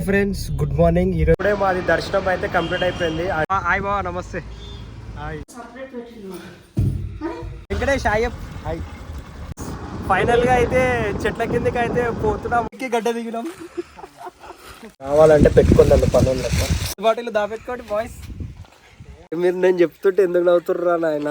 Friends good morning. ఈరోజే మాది దర్శనం అయితే కంప్లీట్ అయిపోయింది. హాయ్ బావా, నమస్తే. Hi Venkatesh, hi. ఫైనల్ గా అయితే చెట్ల కిందకి అయితే పోతున్నాం. గడ్డ దిగినాం. కావాలంటే పెట్టుకుంటాను పనులు బాటిల్ దాపెట్టుకోండి బాయ్స్. మీరు నేను చెప్తుంటే ఎందుకు నవ్వుతుర్రా నాయన.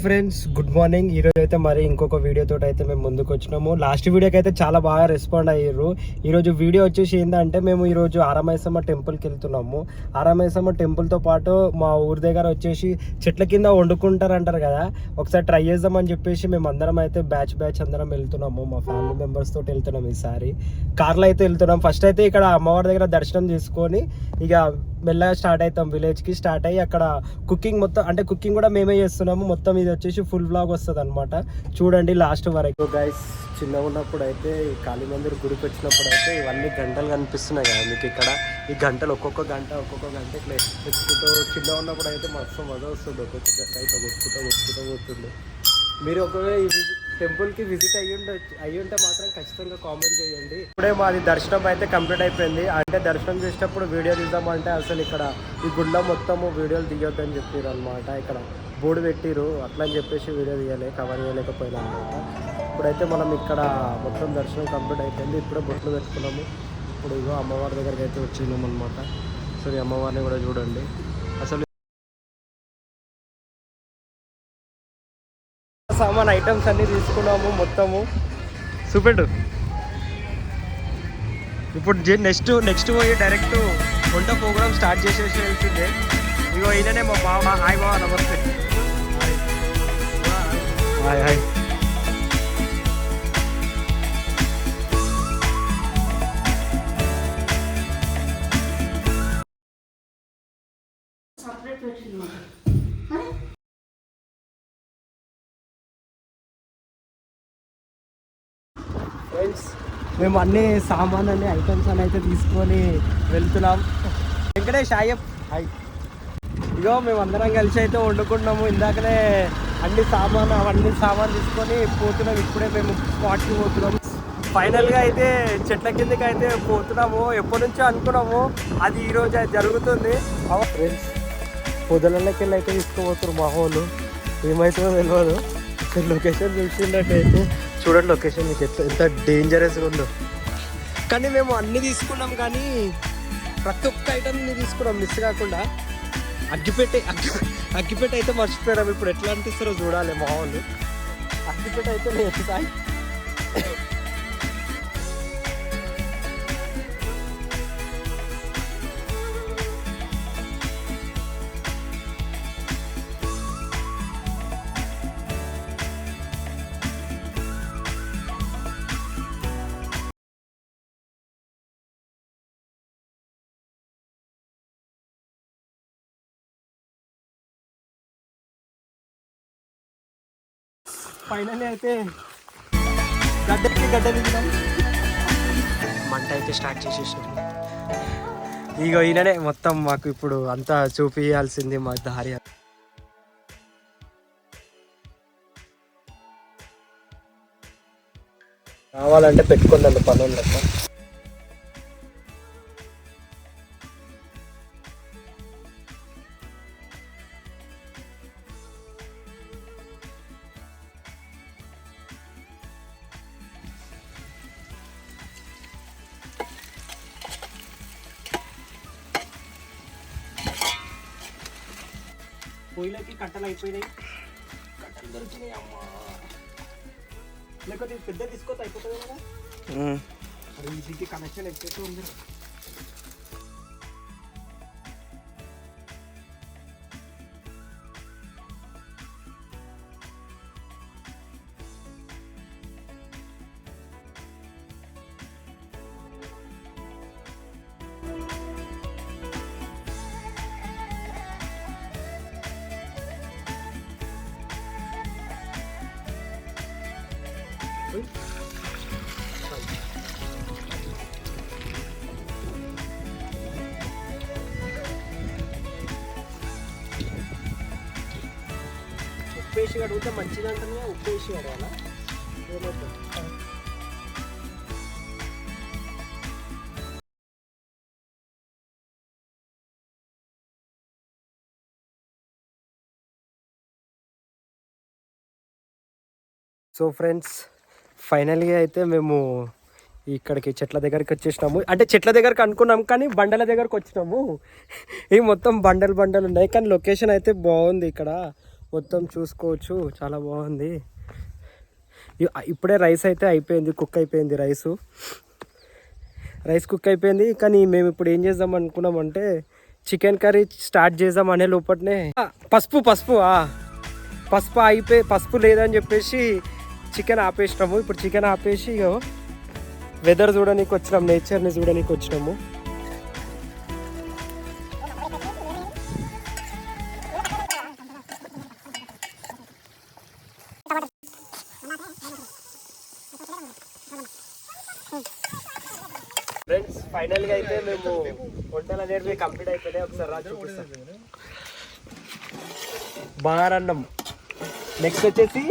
Friends good morning. ఈరోజు అయితే మరి ఇంకొక వీడియోతో అయితే మేము ముందుకు వచ్చినాము. లాస్ట్ వీడియోకి అయితే చాలా బాగా రెస్పాండ్ అయ్యారు. ఈరోజు వీడియో వచ్చేసి ఏంటంటే మేము ఈరోజు ఆరామైసమ్మ టెంపుల్కి వెళ్తున్నాము. ఆరామైసమ్మ టెంపుల్తో పాటు మా ఊరి దగ్గర వచ్చేసి చెట్ల కింద వండుకుంటారు అంటారు కదా, ఒకసారి ట్రై చేద్దామని చెప్పేసి మేము అందరం అయితే బ్యాచ్ అందరం వెళ్తున్నాము. మా ఫ్యామిలీ మెంబర్స్ తోటి వెళ్తున్నాం. ఈసారి కార్లో అయితే వెళ్తున్నాం. ఫస్ట్ అయితే ఇక్కడ అమ్మవారి దగ్గర దర్శనం చేసుకొని ఇక మెల్లగా స్టార్ట్ అవుతాం. విలేజ్కి స్టార్ట్ అయ్యి అక్కడ కుకింగ్ మొత్తం, అంటే కుకింగ్ కూడా మేమే చేస్తున్నాము. మొత్తం ఇది వచ్చేసి ఫుల్ వ్లాగ్ వస్తుంది అనమాట. చూడండి లాస్ట్ వరకు. గైస్ చిన్నగా ఉన్నప్పుడు అయితే ఈ కాళీ మందిర్ గుడికి వచ్చినప్పుడు అయితే ఇవన్నీ గంటలు కనిపిస్తున్నాయి కదా మీకు. ఇక్కడ ఈ గంటలు ఒక్కొక్క గంట ఇట్లా ఎక్కుతూ చిన్న ఉన్నప్పుడు అయితే మస్తు మజా వస్తుంది. ఒక్కొక్క గంట అయితే కొట్టుకుంటూ పోతుంది. మీరు ఒకవేళ ఈ టెంపుల్కి విజిట్ అయ్యుంటే మాత్రం ఖచ్చితంగా కామెంట్ చేయండి. ఇప్పుడే మాది దర్శనం అయితే కంప్లీట్ అయిపోయింది. అంటే దర్శనం చేసేటప్పుడు వీడియో తీద్దామంటే అసలు ఇక్కడ ఈ గుళ్ళో మొత్తము వీడియోలు తీయొద్దని చెప్పారు అనమాట. ఇక్కడ బోర్డు పెట్టిరు, అట్లా అని చెప్పేసి వీడియో కవర్ చేయలేకపోయినా అనమాట. ఇప్పుడైతే మనం ఇక్కడ మొత్తం దర్శనం కంప్లీట్ అయిపోయింది. ఇప్పుడే బొట్లు పెట్టుకున్నాము. ఇప్పుడు ఇగో అమ్మవారి దగ్గరికి అయితే వచ్చినాం అనమాట. సో ఈ అమ్మవారిని కూడా చూడండి. అసలు సామాన్ ఐటమ్స్ అన్నీ తీసుకున్నాము మొత్తము. చూపెట్టు. ఇప్పుడు నెక్స్ట్ పోయి డైరెక్ట్ వంట ప్రోగ్రామ్ స్టార్ట్ చేసేసి వెళ్తుండే. ఇగో ఈయననే మా బావ. హాయ్ బావ, నమస్తే. హాయ్. ఫ్రెండ్స్ మేము అన్ని సామాన్ అన్ని ఐటమ్స్ అని అయితే తీసుకొని వెళ్తున్నాం. వెంకటేష్, హాయ్. ఇగో మేము అందరం కలిసి అయితే వండుకుంటున్నాము. ఇందాకనే అవన్నీ సామాన్ తీసుకొని పోతున్నాం. ఇప్పుడే మేము స్పాట్కి పోతున్నాము. ఫైనల్గా అయితే చెట్ల కిందకి అయితే పోతున్నాము. ఎప్పటి నుంచో అనుకున్నాము, అది ఈరోజు జరుగుతుంది. ఫ్రెండ్స్ పొదలకి వెళ్ళి అయితే తీసుకుపోతున్నారు మా వాళ్ళు. ఏమవుతుందో తెలియదు. లొకేషన్ చూసినట్టయితే చూడండి, లొకేషన్ మీకు ఎంత డేంజరస్గా ఉందో. కానీ మేము అన్నీ తీసుకున్నాం, కానీ ప్రతి ఒక్క ఐటమ్ని తీసుకున్నాం మిస్ కాకుండా. అగ్గిపెట్టె అయితే మర్చిపోయాం. ఇప్పుడు ఎట్లా అనిపిస్తారో చూడాలి మా వాళ్ళు. అగ్గిపెట్టె అయితే లేదు సాయి. ఫైనల్లీ అయితే గడ్డ దిగినాం. మంట అయితే స్టార్ట్ చేసేసాం. ఇగో ఈయననే మొత్తం మాకు ఇప్పుడు అంతా చూపించాల్సింది మా దారి. కావాలంటే పెట్టుకుందండి పనులు లెక్క. పొయ్యిలోకి కట్టలు అయిపోయినాయి. కట్టలు దొరికినాయి. అమ్మా లేకపోతే పెద్ద తీసుకోవచ్చు, అయిపోతుంది కదా. అది ఈజీకి కనెక్షన్ ఎక్కేస్తూ ఉంది. వేసి కడిగితే మంచిగా అంటే ఉప్పు వేసి కడగాలా ఏమవుతుంది? సో ఫ్రెండ్స్ ఫైనల్గా అయితే మేము ఇక్కడికి చెట్ల దగ్గరికి వచ్చేసినాము. అంటే చెట్ల దగ్గరకు అనుకున్నాం కానీ బండల దగ్గరకు వచ్చినాము. ఇవి మొత్తం బండలు ఉన్నాయి కానీ లొకేషన్ అయితే బాగుంది. ఇక్కడ మొత్తం చూసుకోవచ్చు, చాలా బాగుంది. ఇప్పుడే రైస్ అయితే అయిపోయింది, కుక్ అయిపోయింది రైస్ కుక్ అయిపోయింది. కానీ మేము ఇప్పుడు ఏం చేద్దాం అనుకున్నామంటే చికెన్ కర్రీ స్టార్ట్ చేద్దాం అనే లోపలనే పసుపు లేదని చెప్పేసి చికెన్ ఆపేసినాము. ఇప్పుడు చికెన్ ఆపేసి వెదర్ చూడడానికి వచ్చినాము, నేచర్ని చూడడానికి వచ్చినాము. ఫ్రెండ్స్ ఫైనల్గా అయితే మేము వంటలు అనేది కంప్లీట్ అయిపోయినాయి. ఒకసారి రాజు బాగారన్నం, నెక్స్ట్ వచ్చేసి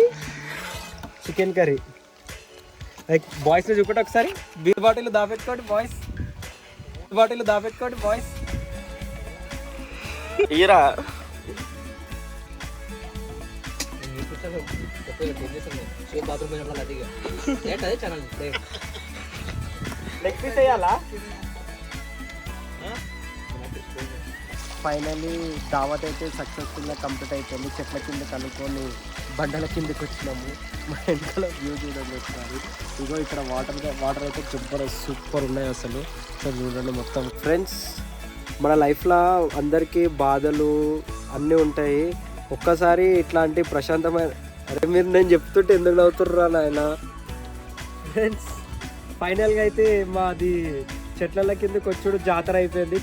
చికెన్ కర్రీ. లైక్ బాయ్స్ని చూపెట్టి ఒకసారి బీర్ బాటిల్ దాపెట్టుకోండి బాయ్స్. ఈరా లెగ్ పీస్ వేయాలా? ఫైనలీ దావత్ అయితే సక్సెస్ఫుల్గా కంప్లీట్ అయిపోయింది. చెట్ల కింద కనుక్కొని బండల కిందకి వచ్చినాము. మా వెనకాల వ్యూ చూడండి ఒకసారి. ఇగో ఇక్కడ వాటర్ అయితే సూపర్ ఉన్నాయి అసలు. సో చూడండి మొత్తం. ఫ్రెండ్స్ మన లైఫ్లో అందరికీ బాధలు అన్నీ ఉంటాయి. ఒక్కసారి ఇట్లాంటి ప్రశాంతమైన మీరు నేను చెప్తుంటే ఎందుకు నవ్వుతుర్రా నాయన. ఫ్రెండ్స్ ఫైనల్గా అయితే మాది చెట్ల కిందకి వచ్చుడు జాతర అయిపోయింది.